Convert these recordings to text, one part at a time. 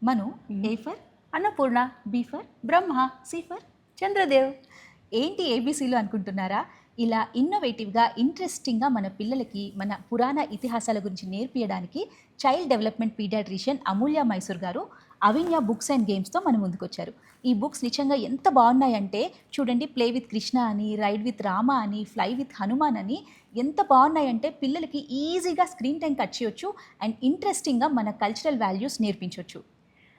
Manu, A for Annapurna, B for Brahma, C for Chandradev. ఏంటి ఏబీసీలు అనుకుంటున్నారా? ఇలా ఇన్నోవేటివ్గా, ఇంట్రెస్టింగ్గా మన పిల్లలకి మన పురాణ ఇతిహాసాల గురించి నేర్పించడానికి చైల్డ్ డెవలప్మెంట్ పీడియాట్రిషియన్ అమూల్య మైసూర్ గారు అవిన్య బుక్స్ అండ్ గేమ్స్తో మన ముందుకొచ్చారు. ఈ బుక్స్ నిజంగా ఎంత బాగున్నాయంటే చూడండి, ప్లే విత్ కృష్ణ అని, రైడ్ విత్ రామ అని, ఫ్లై విత్ హనుమాన్ అని ఎంత బాగున్నాయంటే పిల్లలకి ఈజీగా స్క్రీన్ టైం కట్ చేయొచ్చు అండ్ ఇంట్రెస్టింగ్గా మన కల్చరల్ వాల్యూస్ నేర్పించవచ్చు.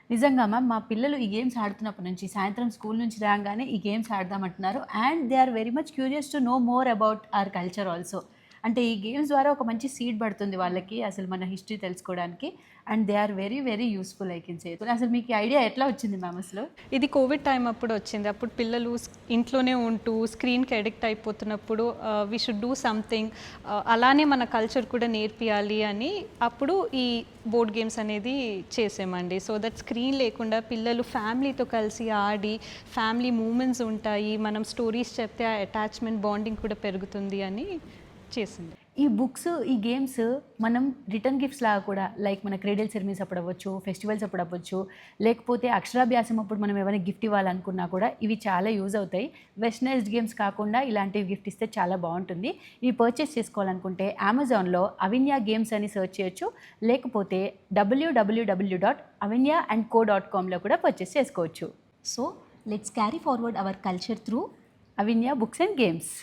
నిజంగా మ్యామ్, మా పిల్లలు ఈ గేమ్స్ ఆడుతున్నప్పటి నుంచి సాయంత్రం స్కూల్ నుంచి రాగానే ఈ గేమ్స్ ఆడదామంటున్నారు. And they are very much curious to know more about our culture also. అంటే ఈ గేమ్స్ ద్వారా ఒక మంచి సీడ్ పడుతుంది వాళ్ళకి అసలు మన హిస్టరీ తెలుసుకోవడానికి. And they are very very useful I can say. అసలు మీకు ఈ ఐడియా ఎట్లా వచ్చింది మ్యామ్? అసలు ఇది కోవిడ్ టైం అప్పుడు వచ్చింది. అప్పుడు పిల్లలు ఇంట్లోనే ఉంటూ స్క్రీన్కి అడిక్ట్ అయిపోతున్నప్పుడు వీ షుడ్ డూ సంథింగ్, అలానే మన కల్చర్ కూడా నేర్పియాలి అని అప్పుడు ఈ బోర్డ్ గేమ్స్ అనేది చేసామండి. సో దట్ స్క్రీన్ లేకుండా పిల్లలు ఫ్యామిలీతో కలిసి ఆడి ఫ్యామిలీ మూమెంట్స్ ఉంటాయి, మనం స్టోరీస్ చెప్తే ఆ అటాచ్మెంట్ బాండింగ్ కూడా పెరుగుతుంది అని చేసింది. ఈ బుక్స్, ఈ గేమ్స్ మనం రిటర్న్ గిఫ్ట్స్ లాగా కూడా, లైక్ మన క్రేడల్ సెరమనీస్ అప్పుడు అవ్వచ్చు, ఫెస్టివల్స్ అప్పుడు అవ్వచ్చు, లేకపోతే అక్షరాభ్యాసం అప్పుడు మనం ఏమైనా గిఫ్ట్ ఇవ్వాలనుకున్నా కూడా ఇవి చాలా యూజ్ అవుతాయి. వెస్టర్నైజ్డ్ గేమ్స్ కాకుండా ఇలాంటివి గిఫ్ట్ ఇస్తే చాలా బాగుంటుంది. ఇవి పర్చేస్ చేసుకోవాలనుకుంటే అమెజాన్లో అవిన్య గేమ్స్ అని సెర్చ్ చేయొచ్చు, లేకపోతే www.avinyandco.comలో కూడా పర్చేస్ చేసుకోవచ్చు. So let's carry forward our culture through Avinya books and games.